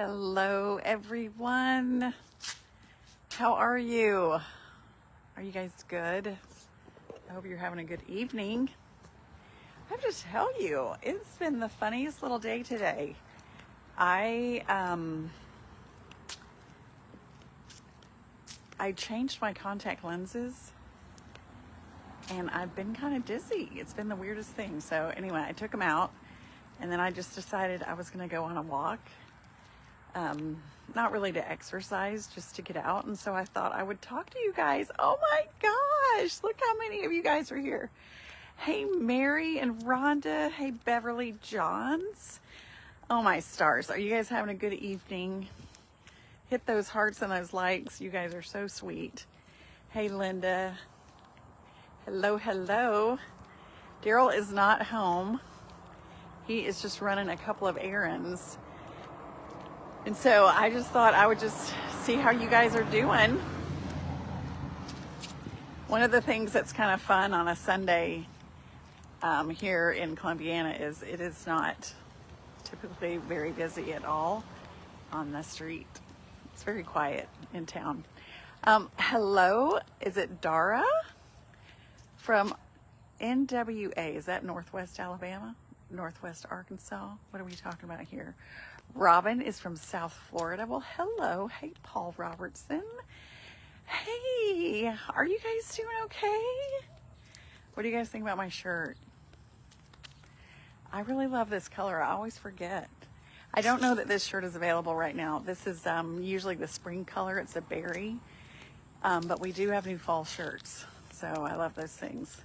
Hello, everyone. How are you? Are you guys good? I hope you're having a good evening. I have to tell you, it's been the funniest little day today. I changed my contact lenses and I've been kind of dizzy. It's been the weirdest thing. So anyway, I took them out and then I just decided I was going to go on a walk. Not really to exercise, just to get out. And so I thought I would talk to you guys. Oh my gosh, look how many of you guys are here. Hey, Mary and Rhonda. Hey, Beverly Johns. Oh my stars. Are you guys having a good evening? Hit those hearts and those likes. You guys are so sweet. Hey, Linda. Hello, hello. Darryl is not home. He is just running a couple of errands. And so I just thought I would just see how you guys are doing. One of the things that's kind of fun on a Sunday here in Columbiana is it is not typically very busy at all on the street. It's very quiet in town. Hello, is it Dara from NWA? Is that Northwest Alabama? Northwest Arkansas? What are we talking about here? Robin is from South Florida. Well, hello. Hey, Paul Robertson. Hey, are you guys doing okay? What do you guys think about my shirt? I really love this color. I always forget. I don't know that this shirt is available right now. This is usually the spring color. It's a berry. But we do have new fall shirts. So I love those things.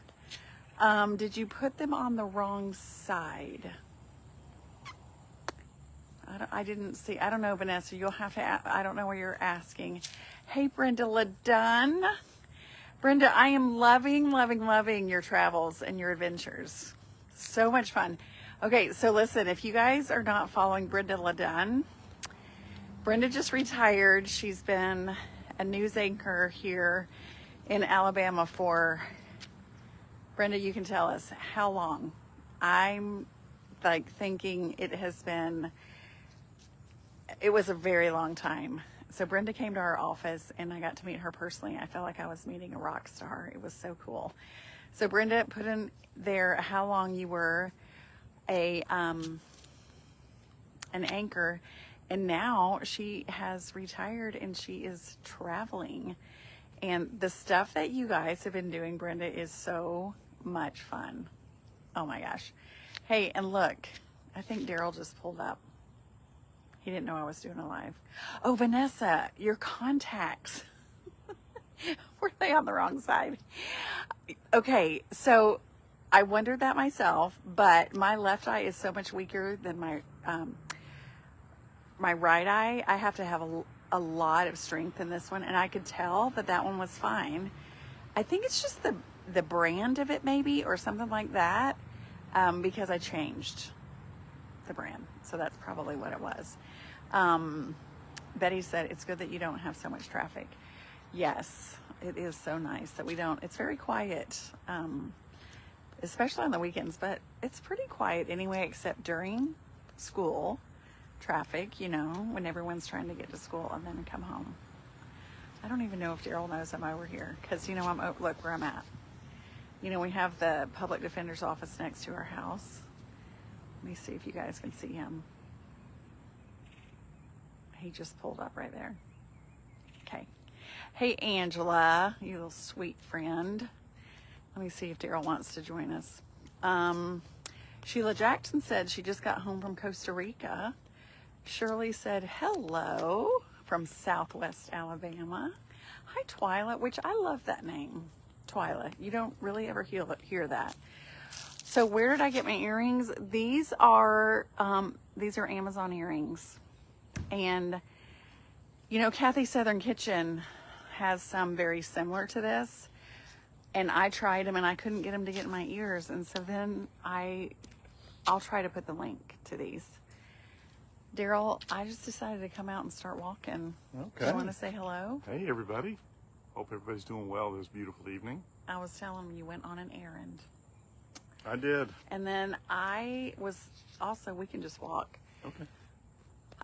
Did you put them on the wrong side? I didn't see. I don't know, Vanessa. You'll have to. I don't know where you're asking. Hey, Brenda LaDunn. Brenda, I am loving your travels and your adventures. So much fun. Okay, so listen. If you guys are not following Brenda LaDunn, Brenda just retired. She's been a news anchor here in Alabama for. Brenda, you can tell us how long. I'm like thinking it was a very long time. So Brenda came to our office and I got to meet her personally. I felt like I was meeting a rock star. It was so cool. So Brenda put in there how long you were an anchor, and now she has retired and she is traveling. And the stuff that you guys have been doing, Brenda, is so much fun. Oh my gosh. Hey, and look, I think Darryl just pulled up. He didn't know I was doing a live. Oh, Vanessa, your contacts. Were they on the wrong side? Okay, so I wondered that myself, but my left eye is so much weaker than my right eye. I have to have a lot of strength in this one, and I could tell that one was fine. I think it's just the brand of it maybe, or something like that, because I changed the brand. So that's probably what it was. Betty said, it's good that you don't have so much traffic. Yes, it is so nice that we don't. It's very quiet, especially on the weekends, but it's pretty quiet anyway, except during school traffic, when everyone's trying to get to school and then come home. I don't even know if Darryl knows I'm over here because, look where I'm at. We have the public defender's office next to our house. Let me see if you guys can see him. He just pulled up right there. Okay. Hey, Angela, you little sweet friend. Let me see if Darryl wants to join us. Sheila Jackson said she just got home from Costa Rica. Shirley said hello from Southwest Alabama. Hi, Twyla, which I love that name, Twyla. You don't really ever hear that. So where did I get my earrings? These are Amazon earrings. And, Kathy Southern Kitchen has some very similar to this. And I tried them and I couldn't get them to get in my ears. And so then I'll try to put the link to these. Darryl, I just decided to come out and start walking. Okay. You want to say hello? Hey, everybody. Hope everybody's doing well this beautiful evening. I was telling him you went on an errand. I did. And then I was also, we can just walk. Okay.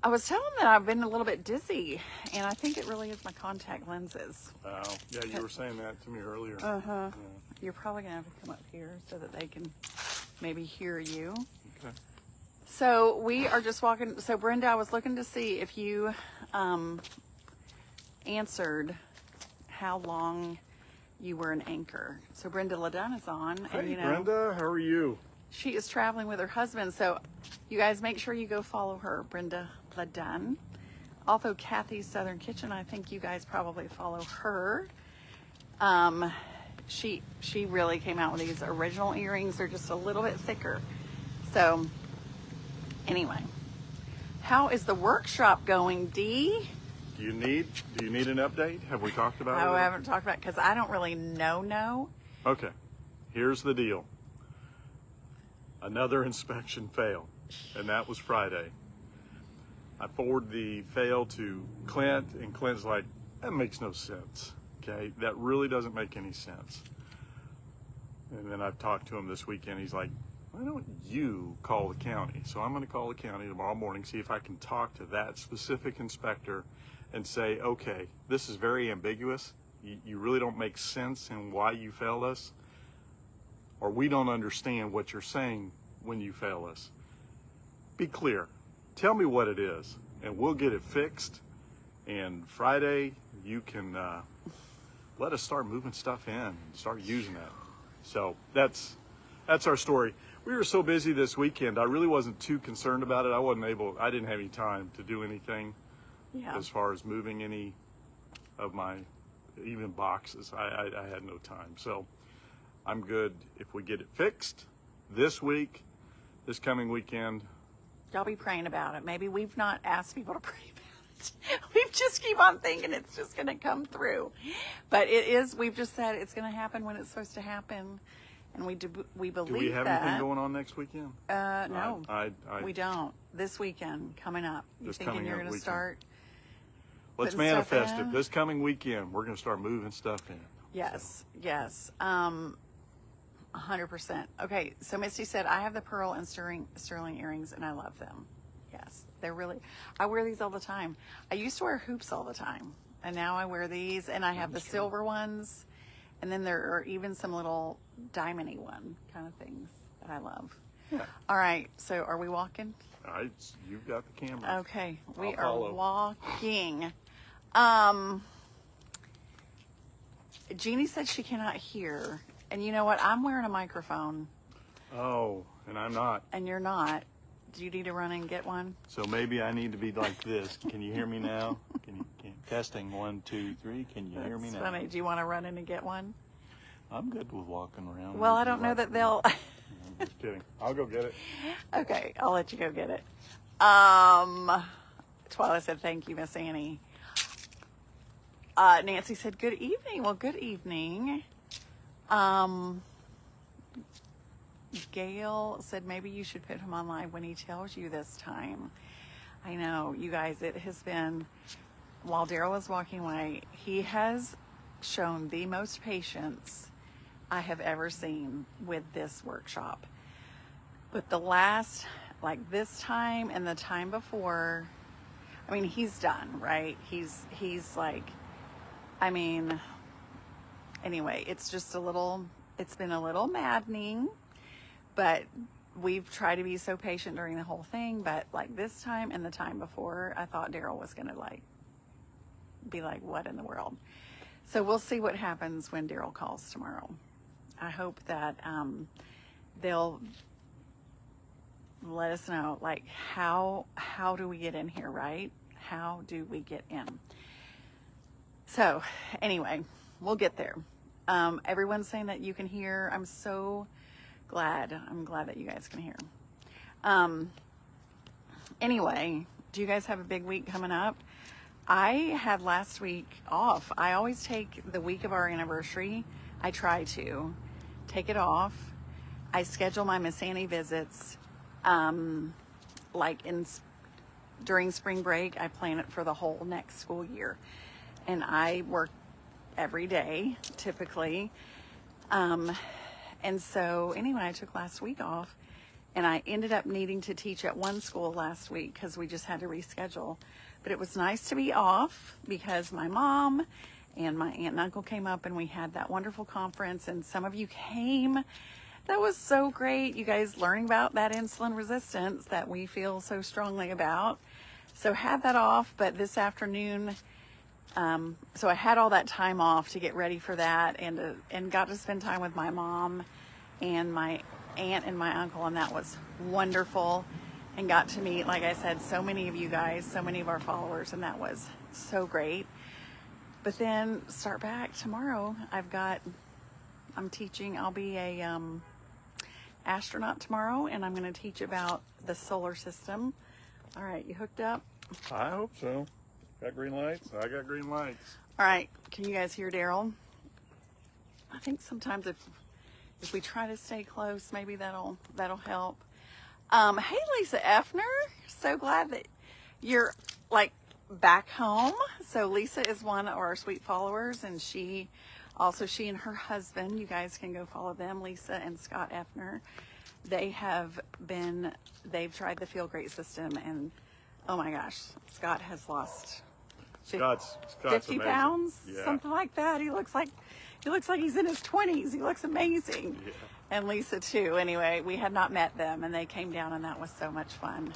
I was telling them that I've been a little bit dizzy, and I think it really is my contact lenses. Oh, yeah, you were saying that to me earlier. Uh-huh. Yeah. You're probably going to have to come up here so that they can maybe hear you. Okay. So we are just walking. So Brenda, I was looking to see if you answered how long you were an anchor. So Brenda LaDunn is on. Hey, and, Brenda, how are you? she is traveling with her husband. So you guys make sure you go follow her, Brenda LaDunn. Also, Kathy's Southern Kitchen. I think you guys probably follow her. She really came out with these original earrings. They're just a little bit thicker. So anyway, how is the workshop going, Dee? Do you need an update? Have we talked about it? I haven't talked about it because I don't really know. Okay. Here's the deal. Another inspection fail, and that was Friday. I forwarded the fail to Clint, and Clint's like, that makes no sense. Okay, that really doesn't make any sense. And then I've talked to him this weekend. He's like, why don't you call the county? So I'm going to call the county tomorrow morning, see if I can talk to that specific inspector and say, okay, this is very ambiguous. You really don't make sense in why you failed us, or we don't understand what you're saying when you fail us. Be clear. Tell me what it is, and we'll get it fixed. And Friday, you can let us start moving stuff in and start using it. So that's our story. We were so busy this weekend, I really wasn't too concerned about it. I didn't have any time to do anything as far as moving any of my even boxes. I had no time. So I'm good if we get it fixed this week, this coming weekend. Y'all be praying about it. Maybe we've not asked people to pray about it. We just keep on thinking it's just going to come through. But it is, we've just said it's going to happen when it's supposed to happen. And we believe that. Do we have anything going on next weekend? No, we don't. This weekend, coming up. You thinking you're going to start? Let's manifest it. This coming weekend, we're going to start moving stuff in. Yes, yes. 100%. Okay, so Misty said, I have the pearl and sterling earrings, and I love them. Yes, they're really, I wear these all the time. I used to wear hoops all the time, and now I wear these, and I have the silver ones, and then there are even some little diamond-y one kind of things that I love. Yeah. All right, so are we walking? You've got the camera. Okay, we I'll follow. are walking. Jeannie said she cannot hear. And you know what? I'm wearing a microphone. Oh, and I'm not. And you're not. Do you need to run and get one? So maybe I need to be like this. Can you hear me now? Testing 1, 2, 3. Can you hear me now? That's funny. Do you want to run in and get one? I'm good with walking around. Well, I don't know that they'll. I'm just kidding. I'll go get it. Okay, I'll let you go get it. Twyla said, thank you, Miss Annie. Nancy said, good evening. Well, good evening. Gail said, maybe you should put him on live when he tells you this time. I know, you guys, it has been, while Darryl was walking away, he has shown the most patience I have ever seen with this workshop. But the last, like this time and the time before, I mean, he's done, right? He's like, I mean, anyway, it's just it's been a little maddening, but we've tried to be so patient during the whole thing. But like this time and the time before, I thought Darryl was going to be like, what in the world? So we'll see what happens when Darryl calls tomorrow. I hope that they'll let us know, like, how do we get in here, right? How do we get in? So anyway, we'll get there. Everyone's saying that you can hear. I'm so glad. I'm glad that you guys can hear. Anyway, do you guys have a big week coming up? I had last week off. I always take the week of our anniversary. I try to take it off. I schedule my Miss Annie visits during spring break. I plan it for the whole next school year. And I work every day, typically. And so anyway, I took last week off And I ended up needing to teach at one school last week because we just had to reschedule. But it was nice to be off because my mom and my aunt and uncle came up and we had that wonderful conference, and some of you came. That was so great. You guys learning about that insulin resistance that we feel so strongly about. So had that off, but this afternoon, so I had all that time off to get ready for that, and got to spend time with my mom and my aunt and my uncle, and that was wonderful. And got to meet, like I said, so many of you guys, so many of our followers, and that was so great. But then start back tomorrow. I'm teaching. I'll be a astronaut tomorrow, and I'm going to teach about the solar system. All right, you hooked up? I hope so. Got green lights? I got green lights. All right, can you guys hear Darryl? I think sometimes if we try to stay close, maybe that'll help. Hey, Lisa Effner, so glad that you're like back home. So Lisa is one of our sweet followers, and she and her husband, you guys can go follow them, Lisa and Scott Effner. They've tried the Feel Great system, and oh my gosh, Scott has lost Scott's 50 amazing. pounds, Yeah. something like that. He looks like he's in his 20s. He looks amazing. Yeah. And Lisa too. Anyway, we had not met them, and they came down, and that was so much fun.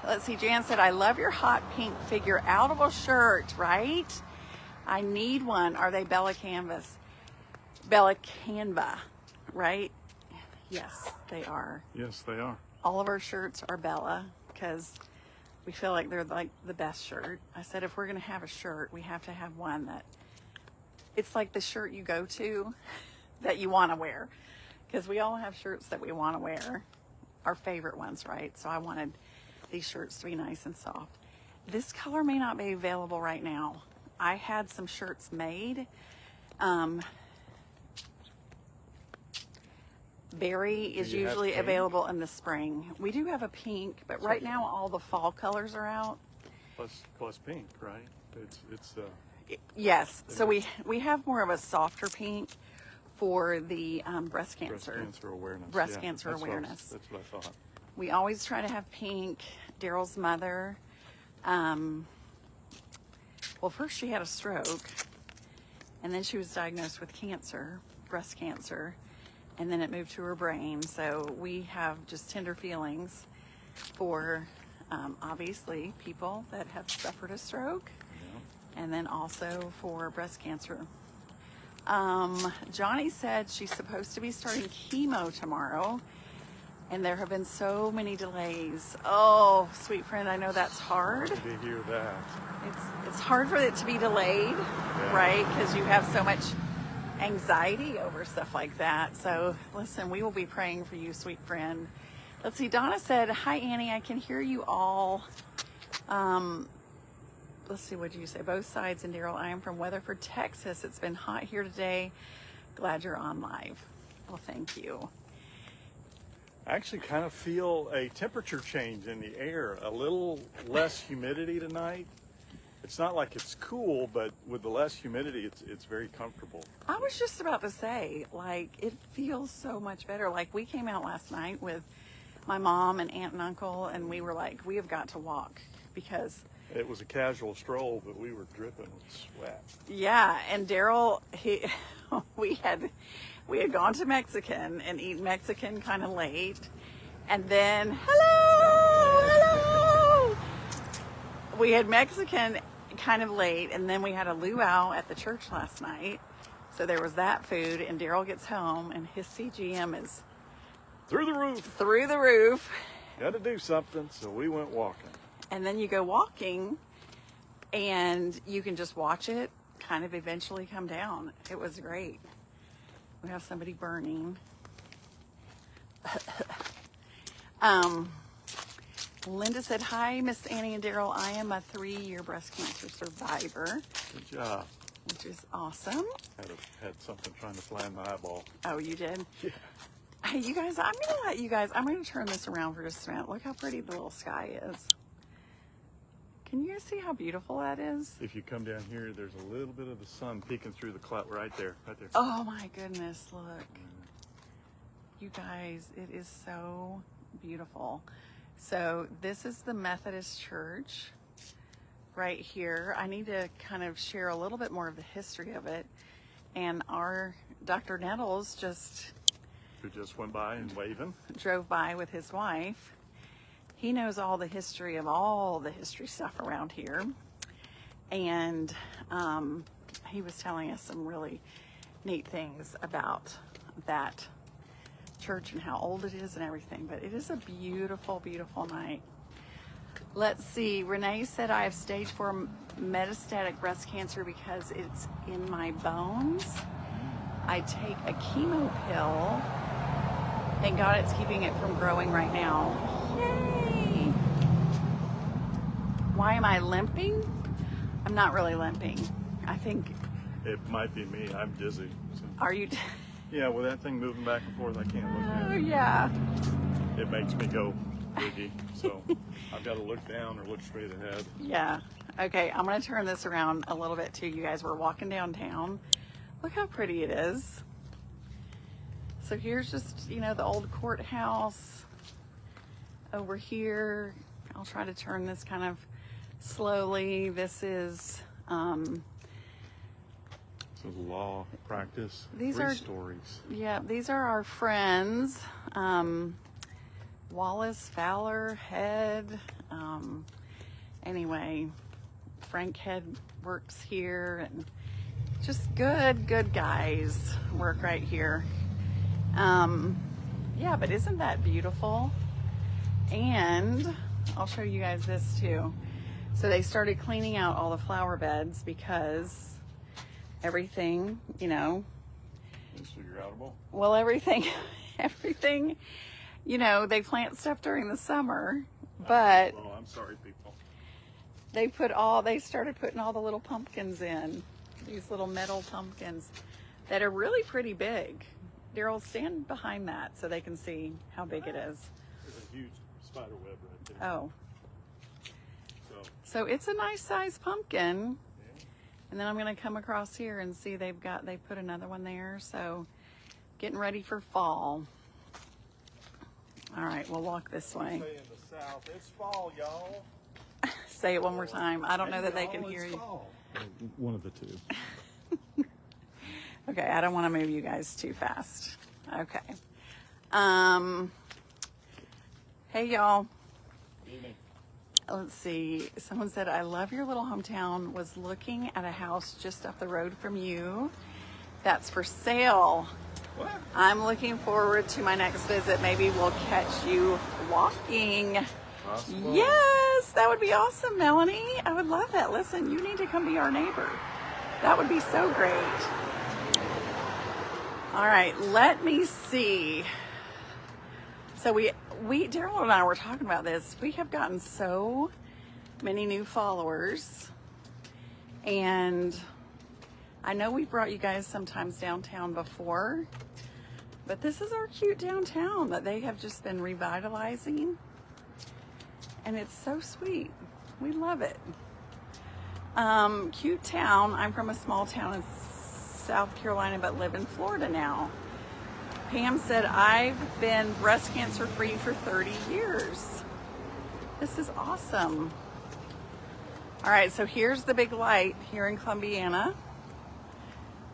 Let's see, Jan said, I love your hot pink figure outable shirt, right? I need one. Are they Bella Canvas? Bella Canva, right? Yes, they are. Yes, they are. All of our shirts are Bella because we feel like they're like the best shirt. I said, if we're going to have a shirt, we have to have one that it's like the shirt you go to that you want to wear, because we all have shirts that we want to wear, our favorite ones, right? So I wanted these shirts to be nice and soft. This color may not be available right now. I had some shirts made. Berry is Do you have usually pink? available in the spring. We do have a pink, but right now all the fall colors are out. Plus pink, right? It's Yes, so we have more of a softer pink for the breast cancer. breast cancer awareness. Breast Yeah, cancer that's awareness. That's what I thought. We always try to have pink. Daryl's mother, well, first she had a stroke, and then she was diagnosed with cancer, breast cancer, and then it moved to her brain. So we have just tender feelings for, obviously, people that have suffered a stroke, and then also for breast cancer. Johnny said she's supposed to be starting chemo tomorrow, and there have been so many delays. Oh, sweet friend, I know that's hard. Sorry to hear that. It's hard for it to be delayed, right? Because you have so much anxiety over stuff like that. So listen, we will be praying for you, sweet friend. Let's see, Donna said, hi Annie, I can hear you all. Let's see, what did you say? Both sides. And Darryl, I am from Weatherford, Texas. It's been hot here today. Glad you're on live. Well, thank you. I actually kind of feel a temperature change in the air, a little less humidity tonight. It's not like it's cool, but with the less humidity, it's very comfortable. I was just about to say, like, it feels so much better. Like, we came out last night with my mom and aunt and uncle, and we were like, we have got to walk because... It was a casual stroll, but we were dripping with sweat. Yeah, and Darryl, we had gone to Mexican and eaten Mexican kind of late, and then hello, we had Mexican kind of late, and then we had a luau at the church last night, so there was that food. And Darryl gets home, and his CGM is Through the roof. through the roof. Got to do something, so we went walking. And then you go walking, and you can just watch it kind of eventually come down. It was great. We have somebody burning. Linda said, hi, Miss Annie and Darryl. I am a 3-year breast cancer survivor. Good job. Which is awesome. Had something trying to fly in my eyeball. Oh, you did? Yeah. Hey, you guys, I'm going to turn this around for just a minute. Look how pretty the little sky is. Can you guys see how beautiful that is? If you come down here, there's a little bit of the sun peeking through the cloud right there. Oh my goodness, look. You guys, it is so beautiful. So this is the Methodist Church right here. I need to kind of share a little bit more of the history of it. And our Dr. Nettles Who just went by and waving. drove by with his wife. He knows all the history of all the history stuff around here. And he was telling us some really neat things about that church and how old it is and everything. But it is a beautiful, beautiful night. Let's see. Renee said I have stage 4 metastatic breast cancer because it's in my bones. I take a chemo pill. Thank God it's keeping it from growing right now. Yay! Why am I limping? I'm not really limping. I think. It might be me. I'm dizzy. So. Are you? Yeah, with that thing moving back and forth, I can't look Oh, at it. yeah. It makes me go wiggy. So I've got to look down or look straight ahead. Yeah. Okay, I'm going to turn this around a little bit too. You guys were walking downtown. Look how pretty it is. So here's just, you know, the old courthouse over here. I'll try to turn this kind of slowly. This is, So law practice. These 3 are- stories. yeah, these are our friends. Wallace, Fowler, Head. Anyway, Frank Head works here, and just good guys work right here. Yeah, but isn't that beautiful? And I'll show you guys this too. So they started cleaning out all the flower beds because everything, you know, Is figure outable. well, everything, you know, they plant stuff during the summer, but Oh, I'm sorry, people. they started putting all the little pumpkins in, these little metal pumpkins that are really pretty big. Darryl, stand behind that so they can see how big it is. There's a huge spider web right there. Oh, So, so it's a nice sized pumpkin. yeah. And then I'm going to come across here and see they put another one there. So getting ready for fall. All right, we'll walk this way. Say in the South, it's fall, y'all. Say it one more time. I don't know that they can Y'all, hear it's you. fall. One of the two. Okay, I don't want to move you guys too fast. Okay. Hey y'all. Evening. Let's see. Someone said, I love your little hometown. Was looking at a house just up the road from you. That's for sale. What? I'm looking forward to my next visit. Maybe we'll catch you walking. Possible. Yes, that would be awesome, Melanie. I would love that. Listen, you need to come be our neighbor. That would be so great. All right, let me see. So Darryl and I were talking about this. We have gotten so many new followers, and I know we brought you guys sometimes downtown before, but this is our cute downtown that they have just been revitalizing, and it's so sweet. We love it. Cute town. I'm from a small town in South Carolina, but live in Florida now. Pam said, I've been breast cancer free for 30 years. This is awesome. All right, so here's the big light here in Columbiana.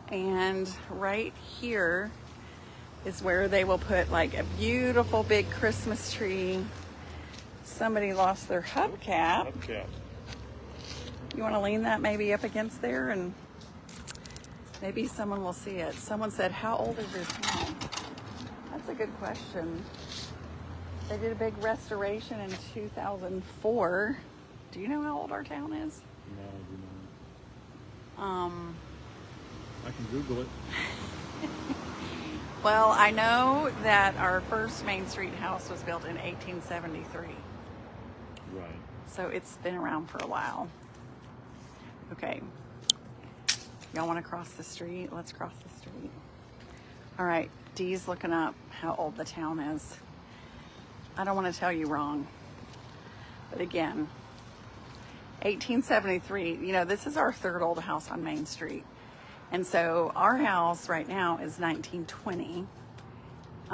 And right here is where they will put like a beautiful big Christmas tree. Somebody lost their hubcap. Hubcap. You want to lean that maybe up against there and maybe someone will see it. Someone said, how old is your town? That's a good question. They did a big restoration in 2004. Do you know how old our town is? No, I do not. I can Google it. Well, I know that our first Main Street house was built in 1873. Right. So it's been around for a while. Okay. Y'all want to cross the street? Let's cross the street. All right. Dee's looking up how old the town is. I don't want to tell you wrong. But again, 1873, you know, this is our third old house on Main Street. And so our house right now is 1920.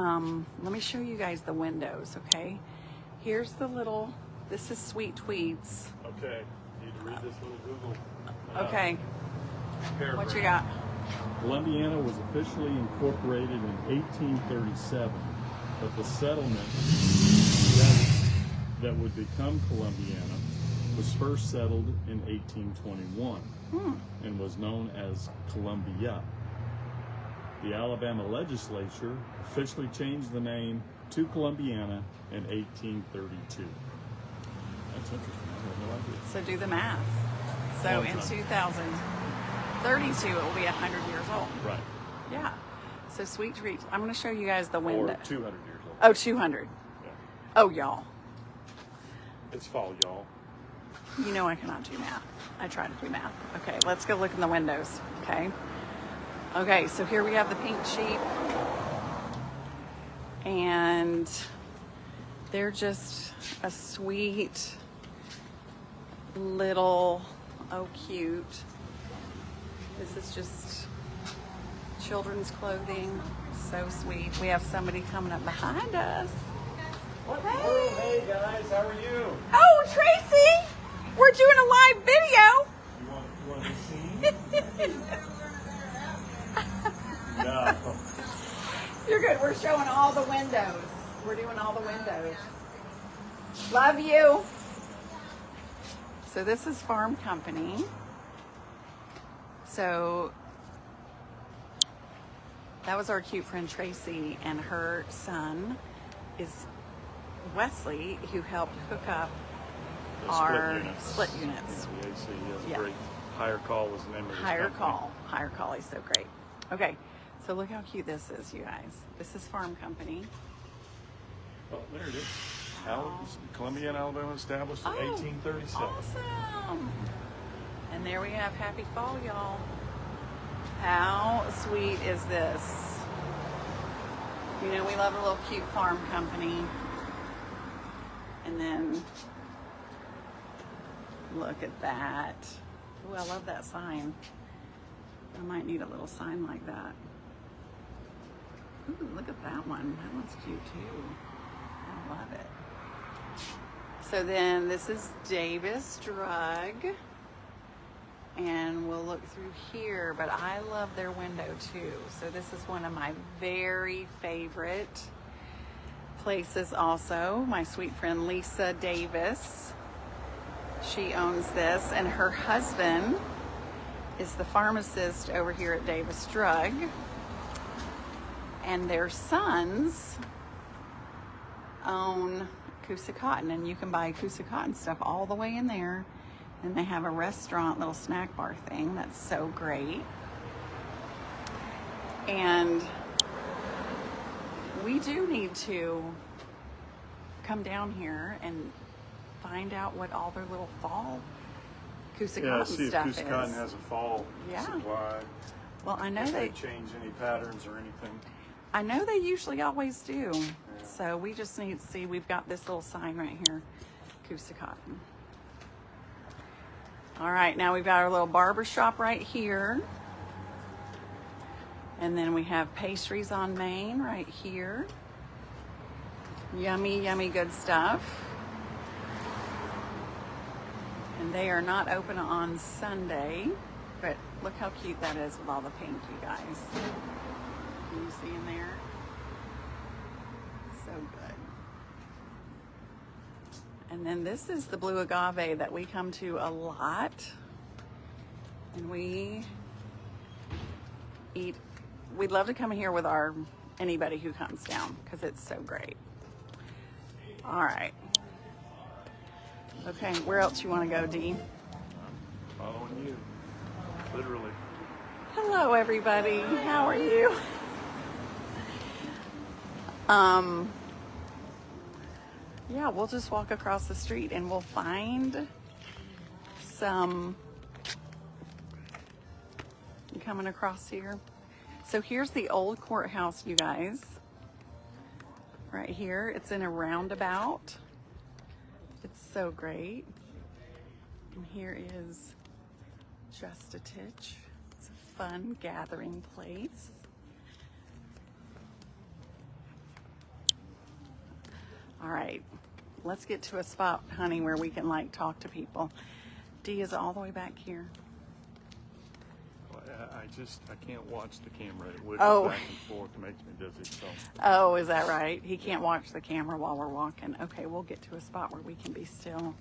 Let me show you guys the windows, okay? Here's the little, this is Sweet Tweeds. Okay, need to read this little Google. Okay, Paragraph. what you got? Columbiana was officially incorporated in 1837, but the settlement that would become Columbiana was first settled in 1821 and was known as Columbia. The Alabama legislature officially changed the name to Columbiana in 1832. That's interesting. I had no idea. So do the math. So Long in time. 2032, it will be 100 years old. Right. Yeah. So Sweet Tweeds. I'm going to show you guys the Or window. 200 years old. Oh, 200. Yeah. Oh, y'all. It's fall, y'all. You know I cannot do math. I try to do math. Okay, let's go look in the windows. Okay. Okay, so here we have the pink sheep. And they're just a sweet little, oh cute. This is just children's clothing. So sweet. We have somebody coming up behind us. Hey guys, how are you? Oh, Tracy! We're doing a live video. You want to be seen? No. You're good. We're showing all the windows. We're doing all the windows. Love you. So this is Farm Company. So that was our cute friend Tracy, and her son is Wesley, who helped hook up The our split units. Yeah, the AC has Yeah. a great. Higher Call was the name of his Higher company. Call. Higher Call is so great. Okay, so look how cute this is, you guys. This is Farm Company. Oh, there it is. Columbiana, Alabama, established in 1837. Awesome. And there we have Happy Fall, y'all. How sweet is this? You know, we love a little cute farm company. And then, look at that. Oh, I love that sign. I might need a little sign like that. Ooh, look at that one. That one's cute too. I love it. So then this is Davis Drug. And we'll look through here, but I love their window too. So this is one of my very favorite places also. My sweet friend Lisa Davis. She owns this, and her husband is the pharmacist over here at Davis Drug. And their sons own Coosa Cotton, and you can buy Coosa Cotton stuff all the way in there. And they have a restaurant, little snack bar thing that's so great. And we do need to come down here and find out what all their little fall Coosa Yeah, Cotton see if stuff Coosa is. Cotton has a fall Yeah. supply. Well, I know If they change any patterns or anything. I know they usually always do. So we just need to see. We've got this little sign right here, Coosa Cotton. All right, now we've got our little barber shop right here. And then we have Pastries on Main right here. Yummy, yummy good stuff. And they are not open on Sunday, but look how cute that is with all the pink, you guys. Can you see in there? So good. And then this is the blue agave that we come to a lot. And we eat, we'd love to come here with anybody who comes down because it's so great. All right. Okay, where else you want to go, Dee? Following you. Literally. Hello, everybody. How are you? Yeah, we'll just walk across the street and we'll find some coming across here. So here's the old courthouse, you guys. Right here. It's in a roundabout. It's so great. And here is Just a Titch. It's a fun gathering place. All right, let's get to a spot, honey, where we can like talk to people. Dee is all the way back here. Well, I can't watch the camera. It would Oh. go back and forth. It makes me dizzy. So Oh, is that right? He can't watch the camera while we're walking. Okay, we'll get to a spot where we can be still.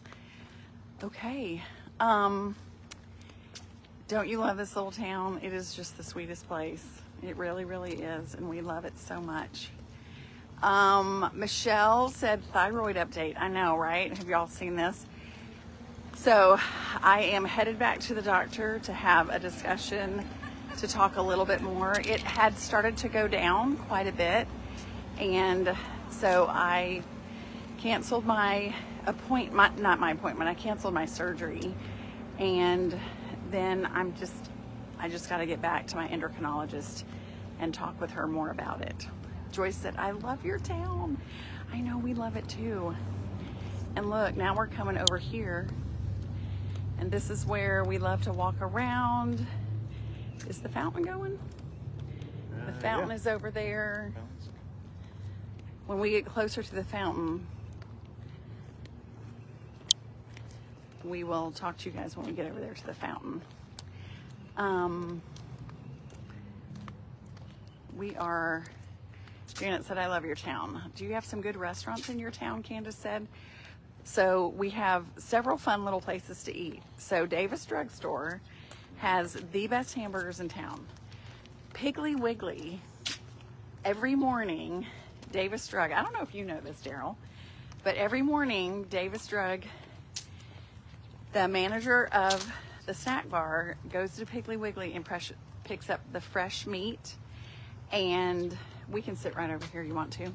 Okay. Don't you love this little town? It is just the sweetest place. It really, really is, and we love it so much. Michelle said thyroid update. I know, right? Have y'all seen this? So I am headed back to the doctor to have a discussion to talk a little bit more. It had started to go down quite a bit, and so I canceled my appointment, not my appointment, I canceled my surgery, and then I just got to get back to my endocrinologist and talk with her more about it. Joyce said, I love your town. I know, we love it too. And look, now we're coming over here, and this is where we love to walk around. Is the fountain going? The fountain is over there. When we get closer to the fountain, we will talk to you guys when we get over there to the fountain. Janet said, I love your town. Do you have some good restaurants in your town? Candace said. So we have several fun little places to eat. So Davis Drug Store has the best hamburgers in town. Piggly Wiggly, every morning, Davis Drug, I don't know if you know this, Darryl, but every morning, Davis Drug, the manager of the snack bar, goes to Piggly Wiggly and picks up the fresh meat, and we can sit right over here, you want to.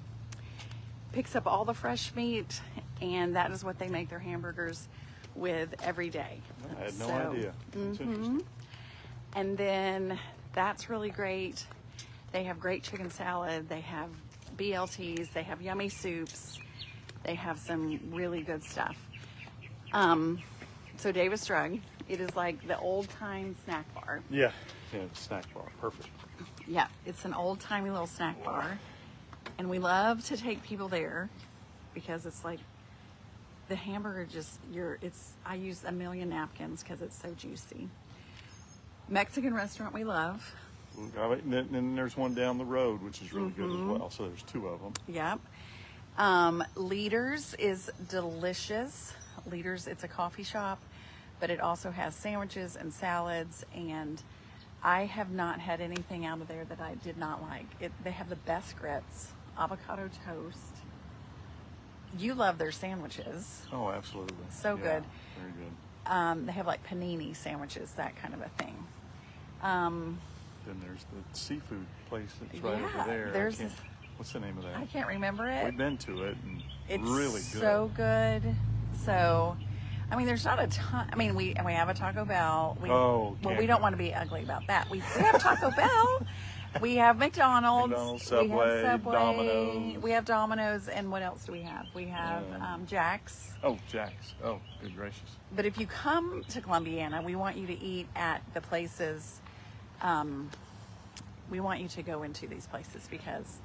Picks up all the fresh meat, and that is what they make their hamburgers with every day. I had no idea. That's interesting. And then that's really great. They have great chicken salad. They have BLTs. They have yummy soups. They have some really good stuff. So Davis Drug, it is like the old time snack bar. Yeah, snack bar, perfect. Yeah, it's an old timey little snack bar. And we love to take people there because it's like the hamburger I use a million napkins because it's so juicy. Mexican restaurant we love. And then there's one down the road, which is really good as well. So there's two of them. Yep. Leaders is delicious. Leaders, it's a coffee shop, but it also has sandwiches and salads, and I have not had anything out of there that I did not like. They have the best grits, avocado toast. You love their sandwiches. Oh, absolutely. So Yeah, good. Very good. They have like panini sandwiches, that kind of a thing. Then there's the seafood place that's right over there. What's the name of that? I can't remember it. We've been to it, and It's really good. so good. So, I mean, there's not a ton. I mean, we have a Taco Bell. We don't want to be ugly about that. We have Taco Bell. We have McDonald's. Subway, we have Subway, Domino's. We have Domino's, and what else do we have? We have Jack's. Oh, Jack's. Oh, good gracious. But if you come to Columbiana, we want you to eat at the places. We want you to go into these places because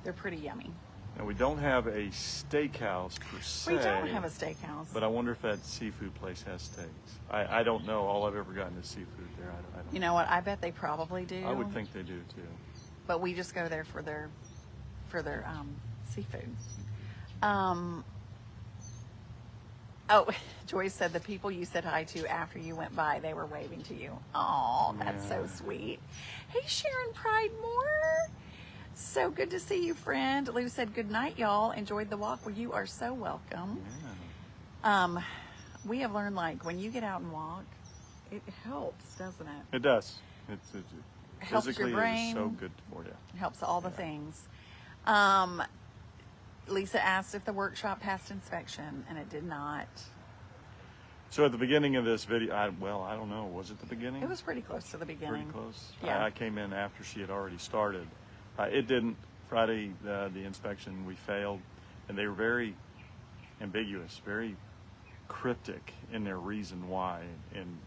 they're pretty yummy. Now, we don't have a steakhouse per se. We don't have a steakhouse. But I wonder if that seafood place has steaks. I don't know. All I've ever gotten is seafood there. I don't You know what? I bet they probably do. I would think they do too. But we just go there for their seafood. Oh, Joyce said the people you said hi to after you went by, they were waving to you. Oh, that's so sweet. Hey, Sharon Pridemore. So good to see you, friend. Lou said, good night, y'all. Enjoyed the walk. Well, you are so welcome. Yeah. We have learned, like, when you get out and walk, it helps, doesn't it? It does. It Helps your physically brain. is so good for you. It helps all the things. Lisa asked if the workshop passed inspection, and it did not. So at the beginning of this video, I don't know. Was it the beginning? It was pretty close to the beginning. Pretty close. Yeah. I came in after she had already started. It didn't. Friday, the inspection, we failed, and they were very ambiguous, very cryptic in their reason why. And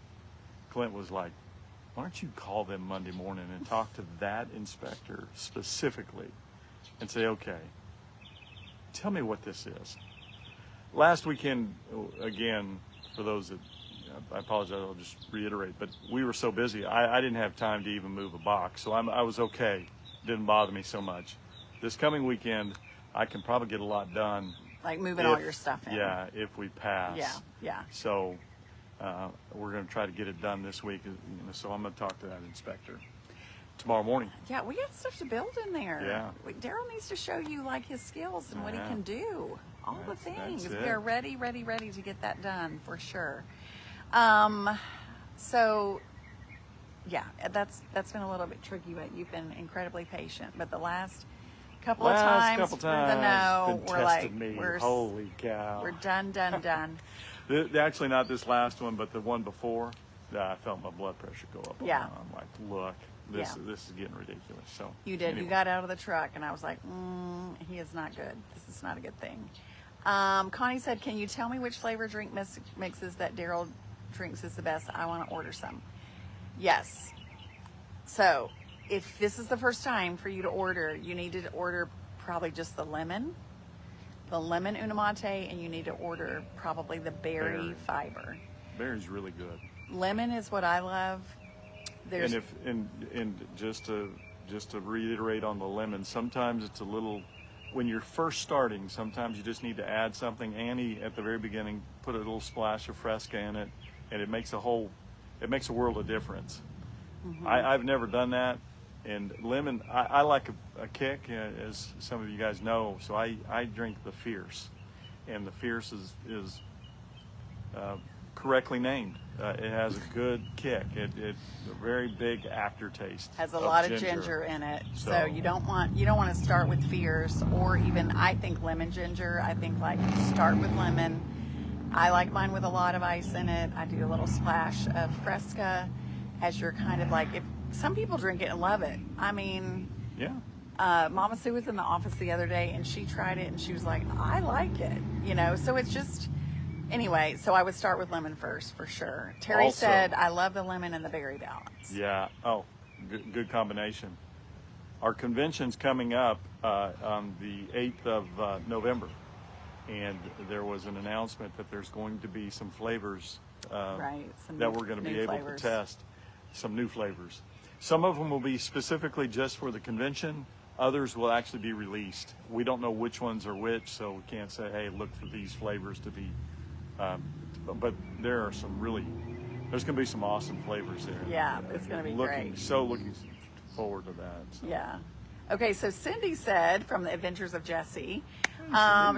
Clint was like, why don't you call them Monday morning and talk to that inspector specifically and say, okay, tell me what this is. Last weekend, again, for those that, I apologize, I'll just reiterate, but we were so busy, I didn't have time to even move a box, so I was okay. Didn't bother me so much. This coming weekend, I can probably get a lot done. Like moving all your stuff in. Yeah, if we pass. Yeah. So we're going to try to get it done this week. So I'm going to talk to that inspector tomorrow morning. Yeah, we got stuff to build in there. Yeah. Daryl needs to show you like his skills and what he can do. All the things. That's We it. are ready to get that done for sure. So yeah, that's been a little bit tricky, but you've been incredibly patient. But the last couple of times for the no, been we're like, tested me. Holy cow. we're done. Actually, not this last one, but the one before, I felt my blood pressure go up. Yeah. I'm like, look, this is getting ridiculous. So You did. anyway. You got out of the truck, and I was like, he is not good. This is not a good thing. Connie said, can you tell me which flavor drink mixes that Daryl drinks is the best? I want to order some. Yes. So if this is the first time for you to order, you need to order probably just the lemon unamate, and you need to order probably the berry fiber. Berry's really good. Lemon is what I love. There's And just to reiterate on the lemon, sometimes it's a little, when you're first starting, sometimes you just need to add something. Annie at the very beginning put a little splash of Fresca in it, and it makes a world of difference. I've never done that, and lemon, I like a kick, as some of you guys know, so I drink the Fierce, and the Fierce is correctly named. It has a good kick. It a very big aftertaste. Has a lot of ginger in it, so you don't want to start with Fierce, or even I think lemon ginger. I think like start with lemon. I like mine with a lot of ice in it. I do a little splash of Fresca, as you're kind of like, if some people drink it and love it. I mean, Yeah. Mama Sue was in the office the other day and she tried it and she was like, I like it, so it's just, anyway, so I would start with lemon first for sure. Terry Also- said, I love the lemon and the berry balance. Yeah. Oh, good combination. Our convention's coming up on the 8th of November, and there was an announcement that there's going to be some flavors Right. Some that we're going to new be able flavors. to test. Some new flavors. Some of them will be specifically just for the convention. Others will actually be released. We don't know which ones are which, so we can't say, hey, look for these flavors to be. But there are some there's going to be some awesome flavors there. Yeah, it's going to be great. Looking forward to that. So. Yeah. Okay, so Cindy said from the Adventures of Jessie,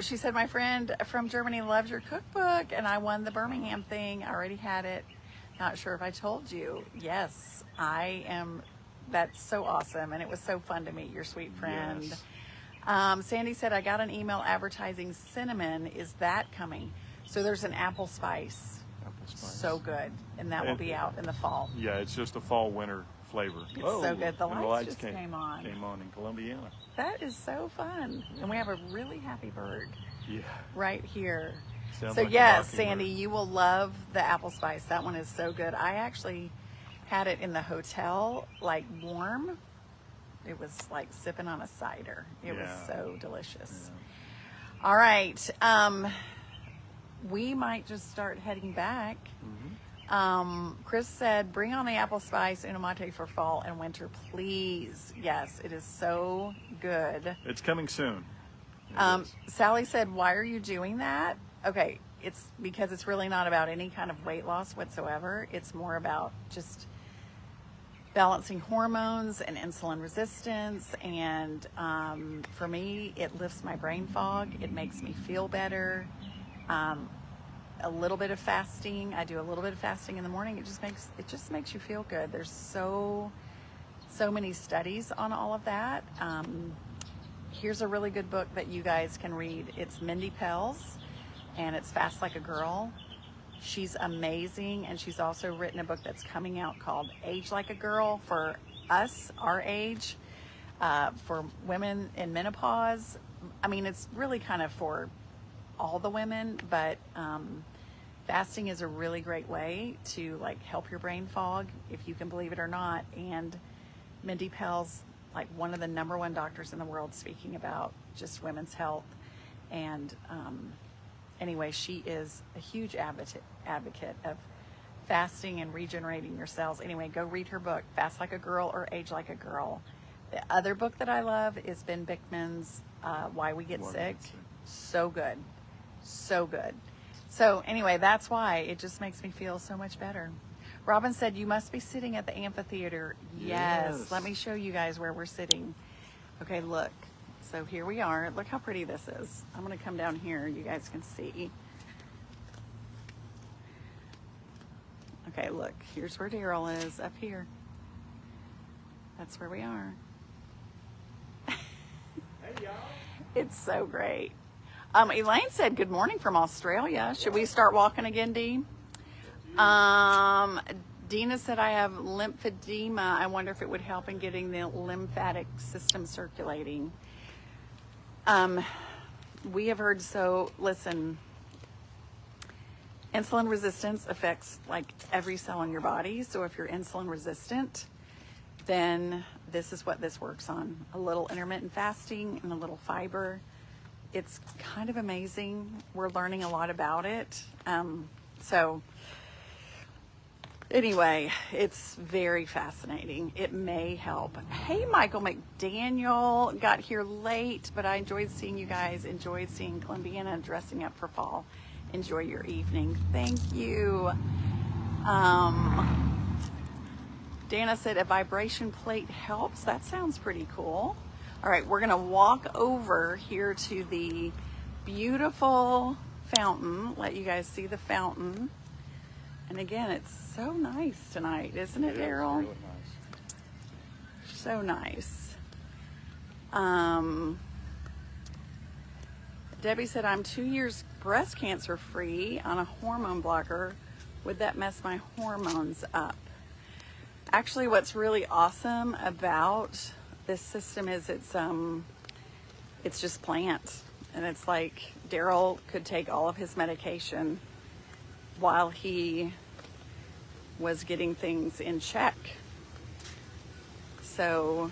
she said, my friend from Germany loves your cookbook, and I won the Birmingham thing. I already had it. Not sure if I told you. Yes, I am. That's so awesome, and it was so fun to meet your sweet friend. Yes. Sandy said, I got an email advertising cinnamon. Is that coming? So there's an apple spice. Apple spice. So good, and that will be out in the fall. Yeah, it's just a fall winter flavor. It's so good. The and lights just came on. Came on in Columbiana. That is so fun, and we have a really happy bird. Yeah. Right here. Sounds So like a yes, mockingbird. Sandy, you will love the apple spice. That one is so good. I actually had it in the hotel, like warm. It was like sipping on a cider. It was Yeah. so delicious. All right. We might just start heading back. Chris said, bring on the apple spice unamate for fall and winter, please. Yes, it is so good. It's coming soon. It is. Sally said, why are you doing that? Okay, it's because it's really not about any kind of weight loss whatsoever. It's more about just balancing hormones and insulin resistance. And for me, it lifts my brain fog. It makes me feel better. A little bit of fasting. I do a little bit of fasting in the morning. It just makes you feel good. There's so many studies on all of that. Here's a really good book that you guys can read. It's Mindy Pell's, and it's Fast Like a Girl. She's amazing, and she's also written a book that's coming out called Age Like a Girl for us, our age, for women in menopause. I mean, it's really kind of for all the women, but fasting is a really great way to like help your brain fog, if you can believe it or not. And Mindy Pell's like one of the #1 doctors in the world speaking about just women's health. And anyway, she is a huge advocate of fasting and regenerating your cells. Anyway, go read her book, Fast Like a Girl or Age Like a Girl. The other book that I love is Ben Bickman's Why We Get Sick. So good. So good. So anyway, that's why it just makes me feel so much better. Robin said, you must be sitting at the amphitheater. Yes. Let me show you guys where we're sitting. Okay, look. So here we are. Look how pretty this is. I'm going to come down here. You guys can see. Okay, look. Here's where Darryl is, up here. That's where we are. Hey, y'all. It's so great. Elaine said, good morning from Australia. Should we start walking again, Dee? Dina said, I have lymphedema. I wonder if it would help in getting the lymphatic system circulating. We have heard, so listen, insulin resistance affects like every cell in your body. So if you're insulin resistant, then this is what this works on. A little intermittent fasting and a little fiber. It's kind of amazing. We're learning a lot about it. So anyway, it's very fascinating. It may help. Hey, Michael McDaniel, got here late, but I enjoyed seeing you guys. Enjoyed seeing Columbiana dressing up for fall. Enjoy your evening. Thank you. Dana said a vibration plate helps. That sounds pretty cool. All right, we're gonna walk over here to the beautiful fountain. Let you guys see the fountain. And again, it's so nice tonight, isn't it, Darryl? Really nice. So nice. Debbie said, I'm 2 years breast cancer free on a hormone blocker. Would that mess my hormones up? Actually, what's really awesome about this system is it's just plant. And it's like Darryl could take all of his medication while he was getting things in check. So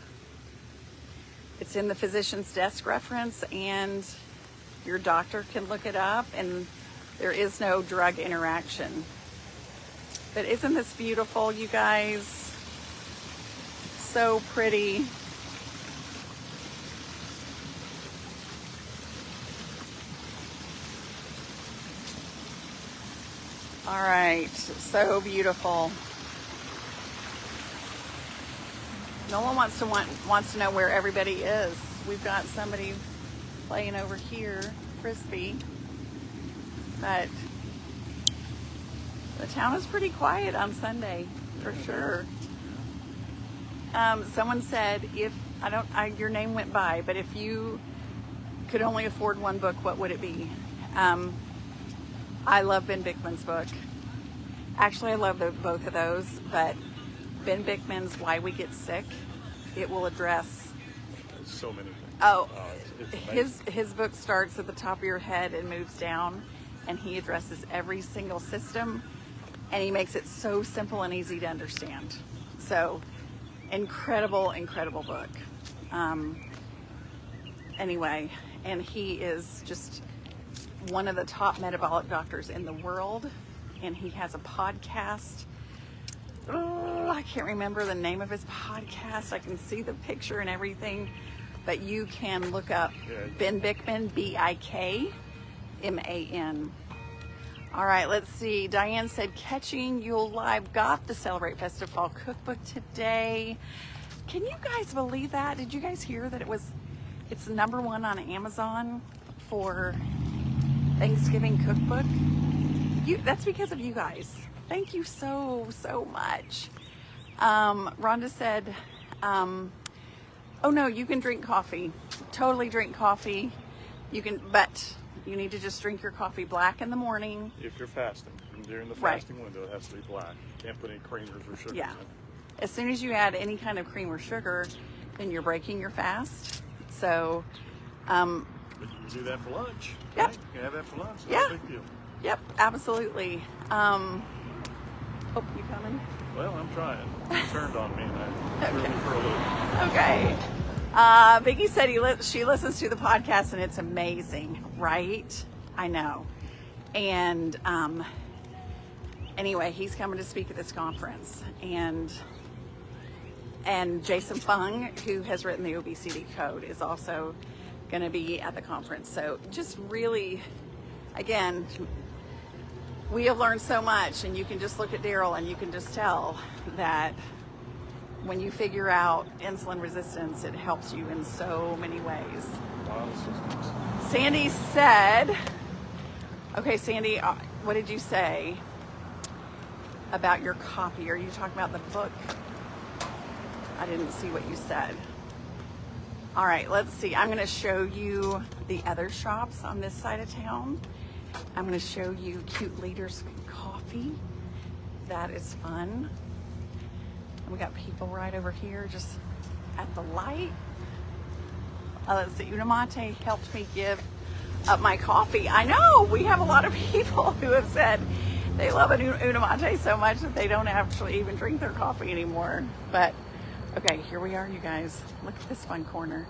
it's in the physician's desk reference, and your doctor can look it up, and there is no drug interaction. But isn't this beautiful, you guys? So pretty. All right, so beautiful. No one wants to know where everybody is. We've got somebody playing over here, frisbee, but the town is pretty quiet on Sunday, for sure. Someone said, your name went by, but if you could only afford one book, what would it be? I love Ben Bickman's book. Actually, I love both of those, but Ben Bickman's Why We Get Sick, it will address so many things. Oh, it's his book starts at the top of your head and moves down, and he addresses every single system, and he makes it so simple and easy to understand. So, incredible, incredible book. Anyway, and he is just one of the top metabolic doctors in the world, and he has a podcast. Oh, I can't remember the name of his podcast. I can see the picture and everything, but you can look up Ben Bickman, Bickman. All right, let's see. Diane said, catching Yule Live got the Celebrate Festive Fall cookbook today. Can you guys believe that? Did you guys hear that it's #1 on Amazon for Thanksgiving cookbook? That's because of you guys. Thank you so much. Rhonda said, oh no, you can drink coffee. Totally drink coffee. But you need to just drink your coffee black in the morning. If you're fasting, during the fasting window, it has to be black. Can't put any creamers or sugars in. As soon as you add any kind of cream or sugar, then you're breaking your fast. So, but you can do that for lunch. Yep. Right? You can have that for lunch. Yeah. No big deal. Yep, absolutely. Oh, you coming? Well, I'm trying. You turned on me and I threw me for a loop. Okay. Vicky said she listens to the podcast and it's amazing, right? I know. And anyway, he's coming to speak at this conference, and Jason Fung, who has written the obesity code, is also going to be at the conference. So just really, again, we have learned so much, and you can just look at Darryl and you can just tell that when you figure out insulin resistance, it helps you in so many ways. Sandy said, okay, Sandy, what did you say about your copy? Are you talking about the book? I didn't see what you said. All right, let's see. I'm going to show you the other shops on this side of town. I'm going to show you Cute Leaders Coffee. That is fun. And we got people right over here just at the light. Let's see. Unamate helped me give up my coffee. I know we have a lot of people who have said they love Unamate so much that they don't actually even drink their coffee anymore. But okay, here we are, you guys. Look at this fun corner.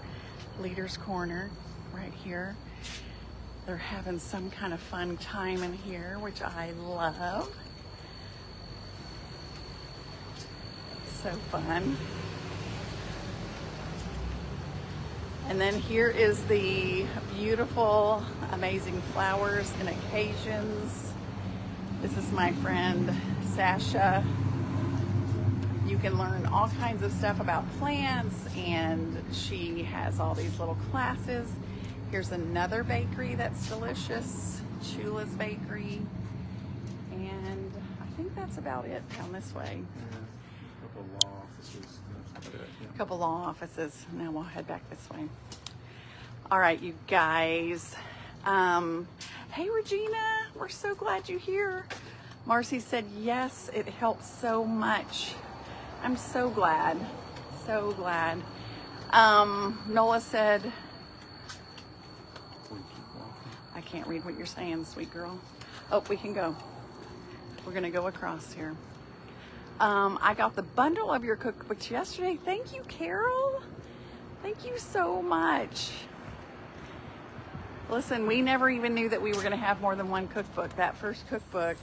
Leaders Corner right here. They're having some kind of fun time in here, which I love. So fun. And then here is the beautiful, amazing flowers and occasions. This is my friend Sasha. You can learn all kinds of stuff about plants, and she has all these little classes. Here's another bakery that's delicious, Chula's Bakery. And I think that's about it down this way. Yeah, a couple of law offices. That's about it, yeah. A couple law offices. Now we'll head back this way. All right, you guys. Hey, Regina, we're so glad you're here. Marcy said, yes, it helps so much. I'm so glad. So glad. Nola said, I can't read what you're saying, sweet girl. Oh, we can go. We're going to go across here. I got the bundle of your cookbooks yesterday. Thank you, Carol. Thank you so much. Listen, we never even knew that we were going to have more than one cookbook. That first cookbook,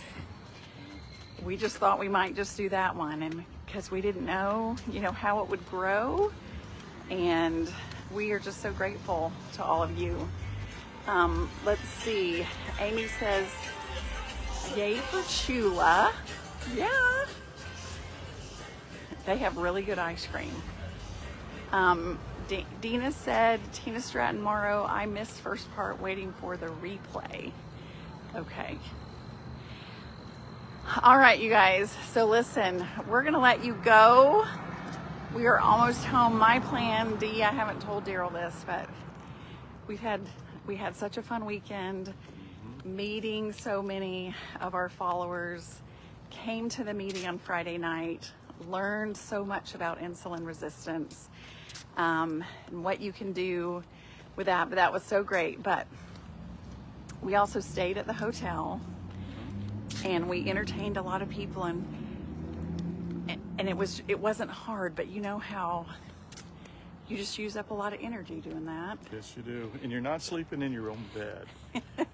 we just thought we might just do that one, and because we didn't know, how it would grow. And we are just so grateful to all of you. Let's see. Amy says, yay for Chula. Yeah. They have really good ice cream. Dina said, Tina Stratton Morrow, I missed first part waiting for the replay. Okay. All right, you guys. So listen, we're going to let you go. We are almost home. My plan, Dee, I haven't told Darryl this, but we had such a fun weekend meeting so many of our followers, came to the meeting on Friday night, learned so much about insulin resistance, and what you can do with that. But that was so great. But we also stayed at the hotel, and we entertained a lot of people, and it wasn't hard, but you know how you just use up a lot of energy doing that. Yes, you do. And you're not sleeping in your own bed.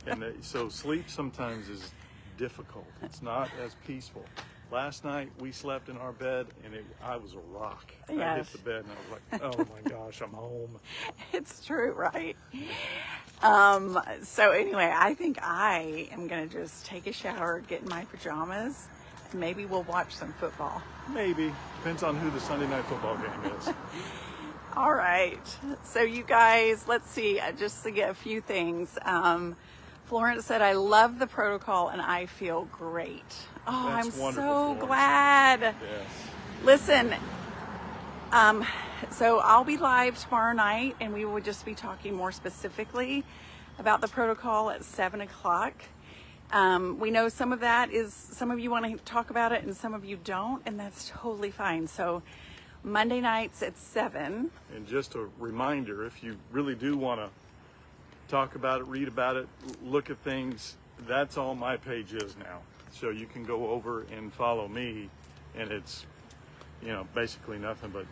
And so sleep sometimes is difficult. It's not as peaceful. Last night we slept in our bed, and I was a rock. Yes. I hit the bed and I was like, oh my gosh, I'm home. It's true, right? So anyway, I think I am going to just take a shower, get in my pajamas, and maybe we'll watch some football. Maybe. Depends on who the Sunday night football game is. All right. So you guys, let's see, just to get a few things. Florence said, I love the protocol and I feel great. Oh, That's I'm wonderful, so Florence. glad. Yes. Listen, so I'll be live tomorrow night, and we will just be talking more specifically about the protocol at 7 o'clock. We know some of you want to talk about it and some of you don't, and that's totally fine. So Monday nights at 7. And just a reminder, if you really do want to talk about it, read about it, look at things, that's all my page is now. So you can go over and follow me, and it's, basically nothing but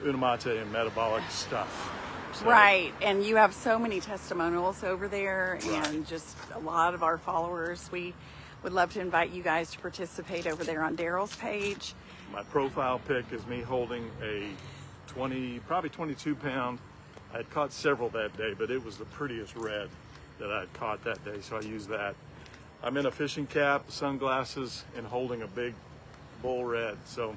Unamate and metabolic stuff. So, Right, and you have so many testimonials over there, Right. and just a lot of our followers. We would love to invite you guys to participate over there on Darryl's page. My profile pic is me holding a probably 22 pound. I had caught several that day, but it was the prettiest red that I had caught that day, so I used that. I'm in a fishing cap, sunglasses, and holding a big bull red. So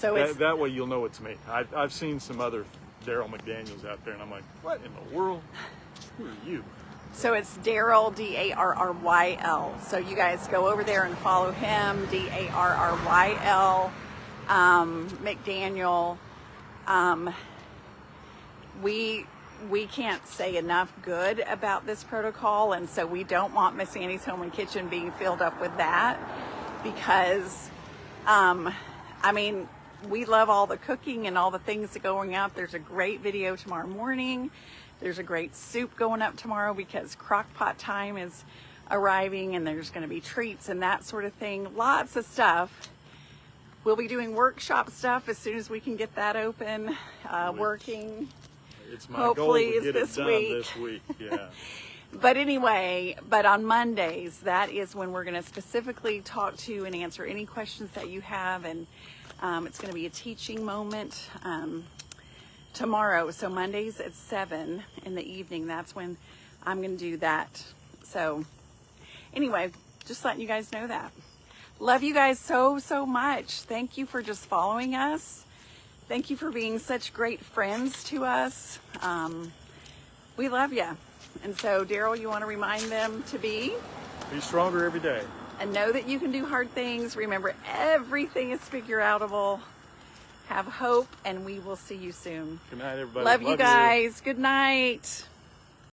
it's that way you'll know it's me. I've seen some other Darryl McDaniels out there, and I'm like, what in the world? Who are you? So it's Darryl, Darryl. So you guys go over there and follow him, Darryl McDaniel. We can't say enough good about this protocol, and so we don't want Miss Annie's Home and Kitchen being filled up with that, because I mean, we love all the cooking and all the things that are going up. There's a great video tomorrow morning. There's a great soup going up tomorrow because crock pot time is arriving, and there's going to be treats and that sort of thing. Lots of stuff. We'll be doing workshop stuff as soon as we can get that open, working. It's my Hopefully goal to it's get this it done week. this week. Yeah. But anyway, on Mondays, that is when we're going to specifically talk to and answer any questions that you have, and it's going to be a teaching moment tomorrow. So Mondays at 7 in the evening, that's when I'm going to do that. So anyway, just letting you guys know that. Love you guys so, so much. Thank you for just following us. Thank you for being such great friends to us. We love you. And so, Darryl, you want to remind them to be stronger every day. and know that you can do hard things. Remember, everything is figure-outable. Have hope, and we will see you soon. Good night, everybody. Love you guys. Good night.